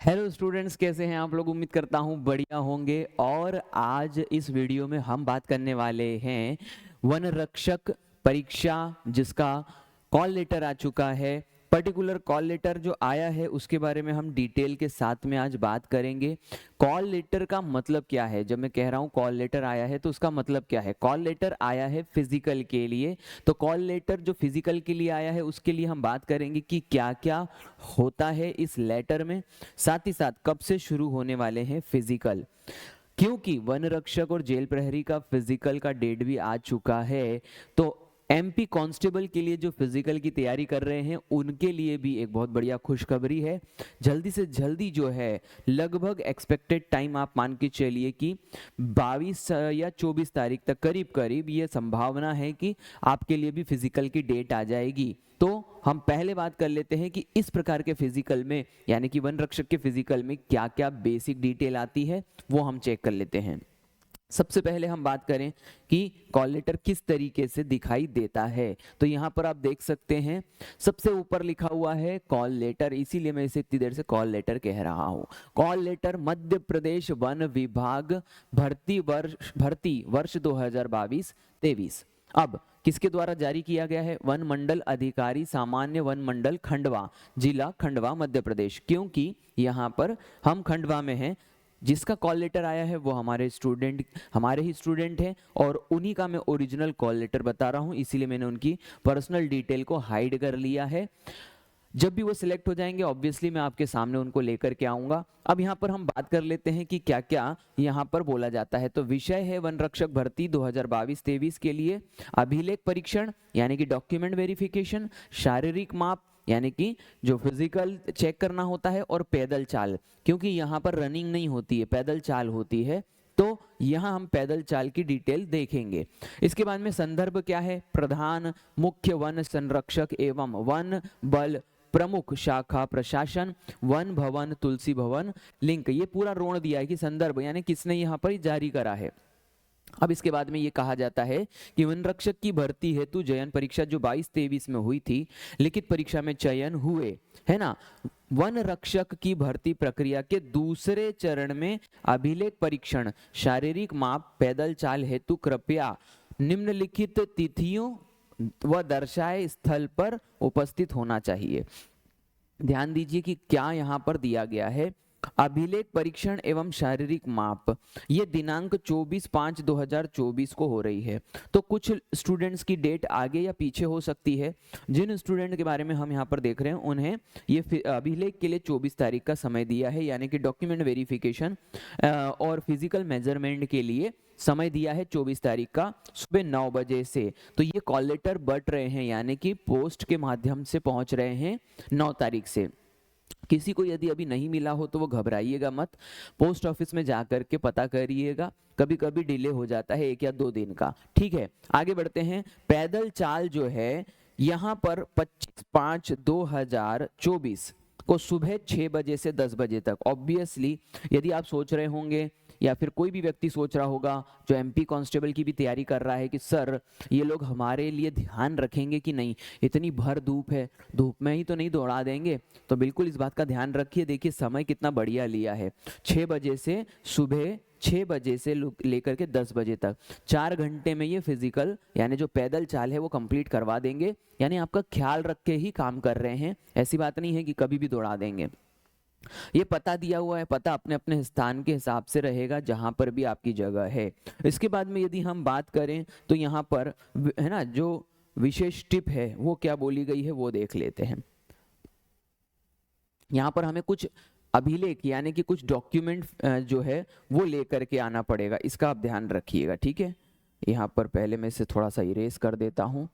Hello students, कैसे हैं आप लोग? उम्मीद करता हूँ बढ़िया होंगे। और आज इस वीडियो में हम बात करने वाले हैं वन रक्षक परीक्षा, जिसका कॉल लेटर आ चुका है। पर्टिकुलर कॉल लेटर जो आया है उसके बारे में हम डिटेल के साथ में आज बात करेंगे। कॉल लेटर का मतलब क्या है? जब मैं कह रहा हूँ कॉल लेटर आया है तो उसका मतलब क्या है? कॉल लेटर आया है फिजिकल के लिए। तो कॉल लेटर जो फिजिकल के लिए आया है उसके लिए हम बात करेंगे कि क्या क्या होता है इस लेटर में, साथ ही साथ कब से शुरू होने वाले हैं फिजिकल, क्योंकि वन रक्षक और जेल प्रहरी का फिजिकल का डेट भी आ चुका है। तो एमपी कांस्टेबल के लिए जो फिजिकल की तैयारी कर रहे हैं उनके लिए भी एक बहुत बढ़िया खुशखबरी है। जल्दी से जल्दी जो है, लगभग एक्सपेक्टेड टाइम आप मान के चलिए कि 22 या 24 तारीख तक करीब करीब ये संभावना है कि आपके लिए भी फिजिकल की डेट आ जाएगी। तो हम पहले बात कर लेते हैं कि इस प्रकार के फिजिकल में, यानी कि वन रक्षक के फिजिकल में क्या क्या बेसिक डिटेल आती है वो हम चेक कर लेते हैं। सबसे पहले हम बात करें कि कॉल लेटर किस तरीके से दिखाई देता है। तो यहाँ पर आप देख सकते हैं सबसे ऊपर लिखा हुआ है कॉल लेटर, इसीलिए मैं इसे इतनी देर से कॉल लेटर कह रहा हूँ। Call letter Madhya Pradesh one विभाग भर्ती वर्ष 2022-23। अब किसके द्वारा जारी किया गया है? वन मंडल अधिकारी, सामान्य वन मंडल, खंडवा, जिला खंडवा, मध्य प्रदेश। क्योंकि यहाँ पर हम खंडवा में हैं, जिसका कॉल लेटर आया है वो हमारे ही स्टूडेंट हैं और उन्हीं का मैं ओरिजिनल कॉल लेटर बता रहा हूँ, इसीलिए मैंने उनकी पर्सनल डिटेल को हाइड कर लिया है। जब भी वो सिलेक्ट हो जाएंगे ऑब्वियसली मैं आपके सामने उनको लेकर के आऊंगा। अब यहाँ पर हम बात कर लेते हैं कि क्या क्या यहाँ पर बोला जाता है। तो विषय है वन रक्षक भर्ती 2022-23 के लिए अभिलेख परीक्षण यानी कि डॉक्यूमेंट वेरिफिकेशन, शारीरिक माप यानी कि जो फिजिकल चेक करना होता है, और पैदल चाल, क्योंकि यहाँ पर रनिंग नहीं होती है, पैदल चाल होती है। तो यहाँ हम पैदल चाल की डिटेल देखेंगे। इसके बाद में संदर्भ क्या है? प्रधान मुख्य वन संरक्षक एवं वन बल प्रमुख शाखा प्रशासन, वन भवन, तुलसी भवन, लिंक। ये पूरा रोण दिया है कि संदर्भ यानी किसने यहाँ पर जारी करा है। अब इसके बाद में ये कहा जाता है कि वन रक्षक की भर्ती हेतु चयन परीक्षा जो 22-23 में हुई थी, लिखित परीक्षा में चयन हुए, है ना। वन रक्षक की भर्ती प्रक्रिया के दूसरे चरण में अभिलेख परीक्षण, शारीरिक माप, पैदल चाल हेतु कृपया निम्नलिखित तिथियों व दर्शाए स्थल पर उपस्थित होना चाहिए। ध्यान दीजिए कि क्या यहाँ पर दिया गया है। अभिलेख परीक्षण एवं शारीरिक माप, ये दिनांक 24/5/2024 को हो रही है। तो कुछ स्टूडेंट्स की डेट आगे या पीछे हो सकती है। जिन स्टूडेंट के बारे में हम यहाँ पर देख रहे हैं उन्हें ये अभिलेख के लिए 24 तारीख का समय दिया है, यानी कि डॉक्यूमेंट वेरिफिकेशन और फिजिकल मेजरमेंट के लिए समय दिया है 24 तारीख का सुबह 9 बजे से। तो ये कॉल लेटर बट रहे हैं, यानी कि पोस्ट के माध्यम से पहुंच रहे हैं 9 तारीख से। किसी को यदि अभी नहीं मिला हो तो वो घबराइएगा मत, पोस्ट ऑफिस में जाकर के पता करिएगा। कभी कभी डिले हो जाता है 1 या 2 दिन का। ठीक है, आगे बढ़ते हैं। पैदल चाल जो है यहाँ पर 25/5/2024 को सुबह 6 बजे से 10 बजे तक। ऑब्वियसली यदि आप सोच रहे होंगे या फिर कोई भी व्यक्ति सोच रहा होगा जो एमपी कांस्टेबल की भी तैयारी कर रहा है कि सर ये लोग हमारे लिए ध्यान रखेंगे कि नहीं, इतनी भर धूप है, धूप में ही तो नहीं दौड़ा देंगे। तो बिल्कुल इस बात का ध्यान रखिए। देखिए समय कितना बढ़िया लिया है, 6 बजे से सुबह 6 बजे से लेकर के 10 बजे तक 4 घंटे में ये फिजिकल यानी जो पैदल चाल है वो कंप्लीट करवा देंगे। यानी आपका ख्याल रख के ही काम कर रहे हैं, ऐसी बात नहीं है कि कभी भी दौड़ा देंगे। ये पता दिया हुआ है, पता अपने अपने स्थान के हिसाब से रहेगा जहां पर भी आपकी जगह है। इसके बाद में यदि हम बात करें तो यहाँ पर है ना, जो विशेष टिप है वो क्या बोली गई है वो देख लेते हैं। यहाँ पर हमें कुछ अभिलेख यानी कि कुछ डॉक्यूमेंट जो है वो लेकर के आना पड़ेगा, इसका आप ध्यान रखिएगा। ठीक है, यहाँ पर पहले मैं इसे थोड़ा सा इरेज कर देता हूँ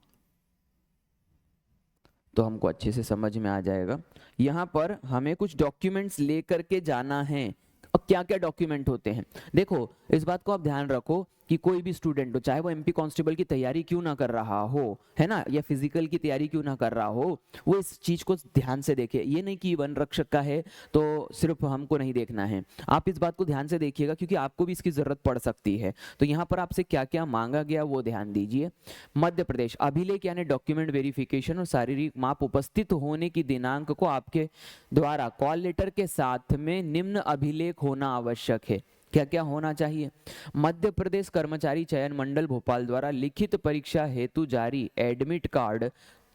तो हमको अच्छे से समझ में आ जाएगा। यहाँ पर हमें कुछ डॉक्यूमेंट्स लेकर के जाना है। और क्या क्या डॉक्यूमेंट होते हैं देखो, इस बात को आप ध्यान रखो कि कोई भी स्टूडेंट हो, चाहे वो एमपी कांस्टेबल की तैयारी क्यों ना कर रहा हो, है ना, या फिजिकल की तैयारी क्यों ना कर रहा हो, वो इस चीज को ध्यान से देखे। ये नहीं कि वन रक्षक का है तो सिर्फ हमको नहीं देखना है, आप इस बात को ध्यान से देखिएगा क्योंकि आपको भी इसकी जरूरत पड़ सकती है। तो यहाँ पर आपसे क्या क्या मांगा गया वो ध्यान दीजिए। मध्य प्रदेश अभिलेख यानी डॉक्यूमेंट वेरिफिकेशन और शारीरिक माप उपस्थित होने की दिनांक को आपके द्वारा कॉल लेटर के साथ में निम्न अभिलेख होना आवश्यक है। क्या क्या होना चाहिए? मध्य प्रदेश कर्मचारी चयन मंडल भोपाल द्वारा लिखित परीक्षा हेतु जारी एडमिट कार्ड,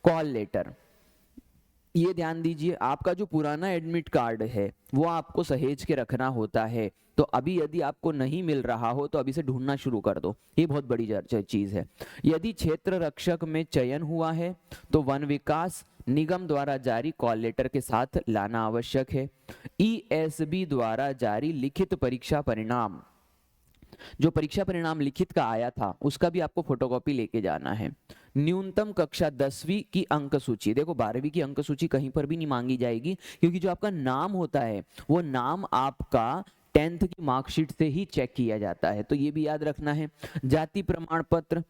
कॉल लेटर। ये ध्यान दीजिए, आपका जो पुराना एडमिट कार्ड है वो आपको सहेज के रखना होता है। तो अभी यदि आपको नहीं मिल रहा हो तो अभी से ढूंढना शुरू कर दो, ये बहुत बड़ी चीज है। यदि क्षेत्र रक्षक में चयन हुआ है तो वन विकास निगम द्वारा जारी कॉल लेटर के साथ लाना आवश्यक है। ईएसबी द्वारा जारी लिखित परीक्षा परिणाम, जो परीक्षा परिणाम लिखित का आया था उसका भी आपको फोटोकॉपी लेके जाना है। न्यूनतम कक्षा 10वीं की अंक सूची, देखो 12वीं की अंक सूची कहीं पर भी नहीं मांगी जाएगी क्योंकि जो आपका नाम होता है वो नाम आपका 10th की मार्कशीट से ही चेक किया जाता है, तो ये भी याद रखना है। जाति प्रमाण पत्र,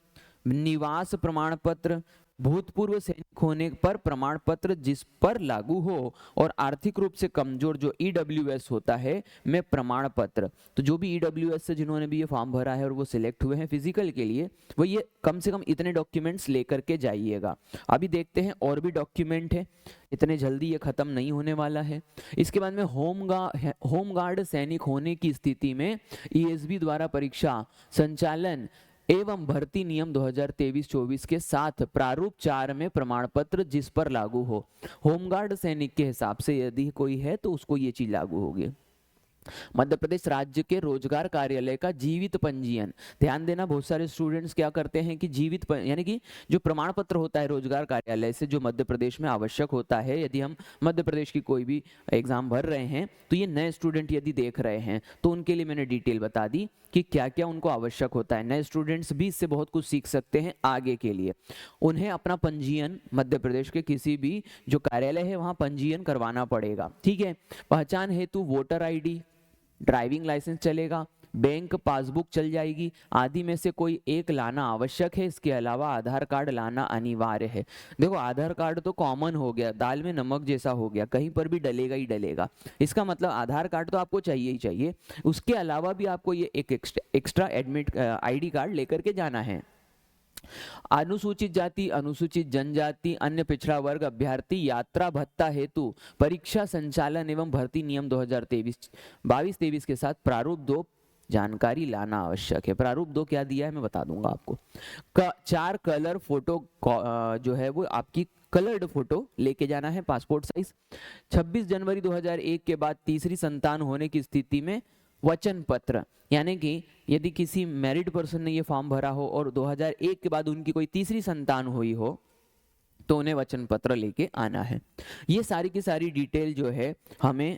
निवास प्रमाण पत्र, भूतपूर्व सैनिक होने पर प्रमाण पत्र जिस पर लागू हो, और आर्थिक रूप से कमजोर जो ईडब्ल्यूएस होता है में प्रमाण पत्र। तो जो भी ईडब्ल्यूएस से जिन्होंने भी ये फॉर्म भरा है और वो सिलेक्ट हुए हैं फिजिकल के लिए, वो ये कम से कम इतने डॉक्यूमेंट्स लेकर के जाइएगा। अभी देखते हैं और भी डॉक्यूमेंट है, इतने जल्दी ये खत्म नहीं होने वाला है। इसके बाद में होमगार्ड सैनिक होने की स्थिति में ईएसबी द्वारा परीक्षा संचालन एवं भर्ती नियम 2023-24 के साथ प्रारूप 4 में प्रमाण पत्र जिस पर लागू हो। होमगार्ड सैनिक के हिसाब से यदि कोई है तो उसको ये चीज लागू होगी। मध्य प्रदेश राज्य के रोजगार कार्यालय का जीवित पंजीयन, ध्यान देना, बहुत सारे स्टूडेंट्स क्या करते हैं कि जीवित यानी कि जो प्रमाण पत्र होता है रोजगार कार्यालय से जो मध्य प्रदेश में आवश्यक होता है, यदि हम मध्य प्रदेश की कोई भी एग्जाम भर रहे हैं तो ये नए स्टूडेंट यदि देख रहे हैं तो उनके लिए मैंने डिटेल बता दी कि क्या क्या उनको आवश्यक होता है। नए स्टूडेंट्स भी इससे बहुत कुछ सीख सकते हैं आगे के लिए। उन्हें अपना पंजीयन मध्य प्रदेश के किसी भी जो कार्यालय है वहां पंजीयन करवाना पड़ेगा, ठीक है। पहचान हेतु वोटर आईडी, ड्राइविंग लाइसेंस चलेगा, बैंक पासबुक चल जाएगी, आदि में से कोई एक लाना आवश्यक है। इसके अलावा आधार कार्ड लाना अनिवार्य है। देखो आधार कार्ड तो कॉमन हो गया, दाल में नमक जैसा हो गया, कहीं पर भी डलेगा ही डलेगा। इसका मतलब आधार कार्ड तो आपको चाहिए ही चाहिए, उसके अलावा भी आपको ये एक एक्स्ट्रा एडमिट आईडी कार्ड लेकर के जाना है। अनुसूचित जाति, अनुसूचित जनजाति, अन्य पिछड़ा वर्ग अभ्यर्थी यात्रा भत्ता हेतु परीक्षा संचालन एवं भर्ती नियम 2022-23 के साथ प्रारूप 2 जानकारी लाना आवश्यक है। प्रारूप 2 क्या दिया है मैं बता दूंगा आपको। 4 कलर फोटो जो है वो आपकी कलर्ड फोटो लेके जाना है, पासपोर्ट साइज। 26 जनवरी 2001 के बाद तीसरी संतान होने की स्थिति में वचन पत्र, यानी कि यदि किसी मैरिड पर्सन ने ये फॉर्म भरा हो और 2001 के बाद उनकी कोई तीसरी संतान हुई हो तो उन्हें वचन पत्र लेके आना है। ये सारी की सारी डिटेल जो है हमें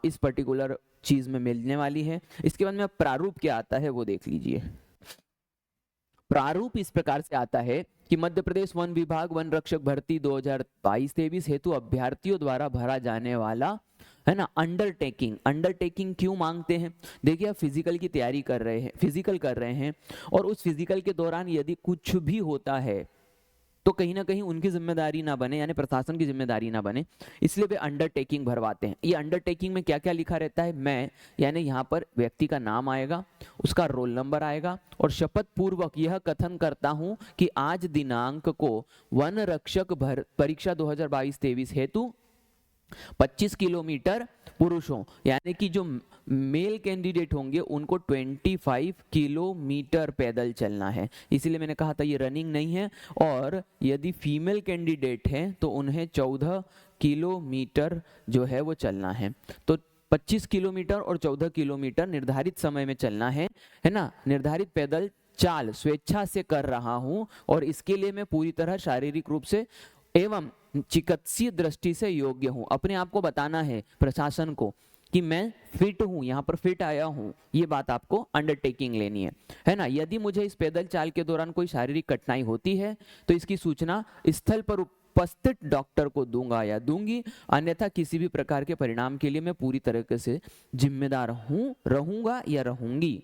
इस पर्टिकुलर चीज में मिलने वाली है। इसके बाद में प्रारूप क्या आता है वो देख लीजिए। प्रारूप इस प्रकार से आता है कि मध्य प्रदेश वन विभाग वन रक्षक भर्ती 2022-23 हेतु अभ्यर्थियों द्वारा भरा जाने वाला है ना अंडरटेकिंग। अंडरटेकिंग क्यों मांगते हैं? देखिए आप फिजिकल की तैयारी कर रहे हैं, फिजिकल कर रहे हैं और उस फिजिकल के दौरान यदि कुछ भी होता है तो कहीं ना कहीं उनकी जिम्मेदारी ना बने, यानी प्रशासन की जिम्मेदारी ना बने, इसलिए वे अंडरटेकिंग भरवाते हैं। ये अंडरटेकिंग में क्या क्या लिखा रहता है? मैं, यानी यहाँ पर व्यक्ति का नाम आएगा, उसका रोल नंबर आएगा और शपथ पूर्वक यह कथन करता हूं कि आज दिनांक को वन रक्षक परीक्षा 2022-23 हेतु 25 किलोमीटर पुरुषों, यानी कि जो मेल कैंडिडेट होंगे उनको 25 किलोमीटर पैदल चलना है। इसीलिए मैंने कहा था ये रनिंग नहीं है। और यदि फीमेल कैंडिडेट हैं तो उन्हें 14 किलोमीटर जो है वो चलना है। तो 25 किलोमीटर और 14 किलोमीटर निर्धारित समय में चलना है ना। निर्धारित पैदल चाल स्वेच्छा से कर रहा हूं और इसके लिए मैं पूरी तरह शारीरिक रूप से एवं चिकित्सीय दृष्टि से योग्य हूं। अपने आप को बताना है प्रशासन को कि मैं फिट हूं, यहाँ पर फिट आया हूं। ये बात आपको अंडरटेकिंग लेनी है ना। यदि मुझे इस पैदल चाल के दौरान कोई शारीरिक कठिनाई होती है तो इसकी सूचना स्थल पर उपस्थित डॉक्टर को दूंगा या दूंगी, अन्यथा किसी भी प्रकार के परिणाम के लिए मैं पूरी तरीके से जिम्मेदार हूं, रहूंगा या रहूंगी।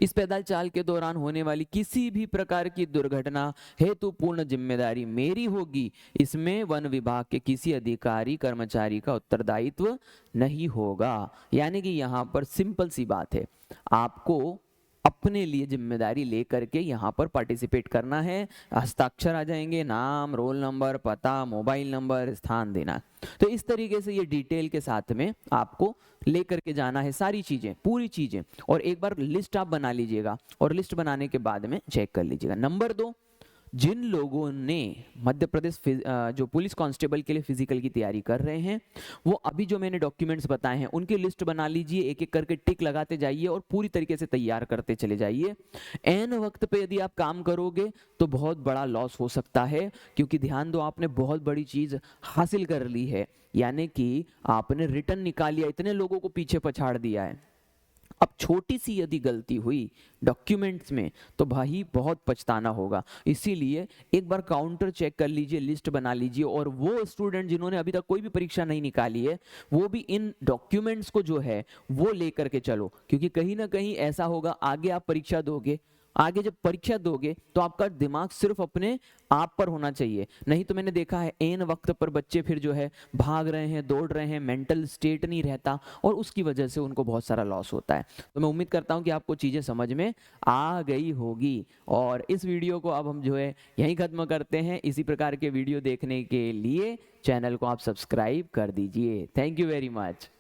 इस पैदल चाल के दौरान होने वाली किसी भी प्रकार की दुर्घटना हेतु पूर्ण जिम्मेदारी मेरी होगी। इसमें वन विभाग के किसी अधिकारी कर्मचारी का उत्तरदायित्व नहीं होगा। यानी कि यहाँ पर सिंपल सी बात है, आपको अपने लिए जिम्मेदारी लेकर के यहाँ पर पार्टिसिपेट करना है। हस्ताक्षर आ जाएंगे, नाम, रोल नंबर, पता, मोबाइल नंबर, स्थान देना। तो इस तरीके से ये डिटेल के साथ में आपको लेकर के जाना है सारी चीज़ें, पूरी चीज़ें। और एक बार लिस्ट आप बना लीजिएगा और लिस्ट बनाने के बाद में चेक कर लीजिएगा। नंबर 2, जिन लोगों ने मध्य प्रदेश जो पुलिस कांस्टेबल के लिए फिजिकल की तैयारी कर रहे हैं, वो अभी जो मैंने डॉक्यूमेंट्स बताए हैं उनकी लिस्ट बना लीजिए, एक एक करके टिक लगाते जाइए और पूरी तरीके से तैयार करते चले जाइए। एन वक्त पे यदि आप काम करोगे तो बहुत बड़ा लॉस हो सकता है, क्योंकि ध्यान दो, आपने बहुत बड़ी चीज़ हासिल कर ली है, यानी कि आपने रिटर्न निकाल लिया, इतने लोगों को पीछे पछाड़ दिया है। अब छोटी सी यदि गलती हुई डॉक्यूमेंट्स में तो भाई बहुत पछताना होगा। इसीलिए एक बार काउंटर चेक कर लीजिए, लिस्ट बना लीजिए, और वो स्टूडेंट जिन्होंने अभी तक कोई भी परीक्षा नहीं निकाली है वो भी इन डॉक्यूमेंट्स को जो है वो लेकर के चलो, क्योंकि कहीं ना कहीं ऐसा होगा आगे आप परीक्षा दोगे, आगे जब परीक्षा दोगे तो आपका दिमाग सिर्फ अपने आप पर होना चाहिए। नहीं तो मैंने देखा है एन वक्त पर बच्चे फिर जो है भाग रहे हैं, दौड़ रहे हैं, मेंटल स्टेट नहीं रहता और उसकी वजह से उनको बहुत सारा लॉस होता है। तो मैं उम्मीद करता हूं कि आपको चीज़ें समझ में आ गई होगी, और इस वीडियो को अब हम जो है यहीं ख़त्म करते हैं। इसी प्रकार के वीडियो देखने के लिए चैनल को आप सब्सक्राइब कर दीजिए। Thank you very much.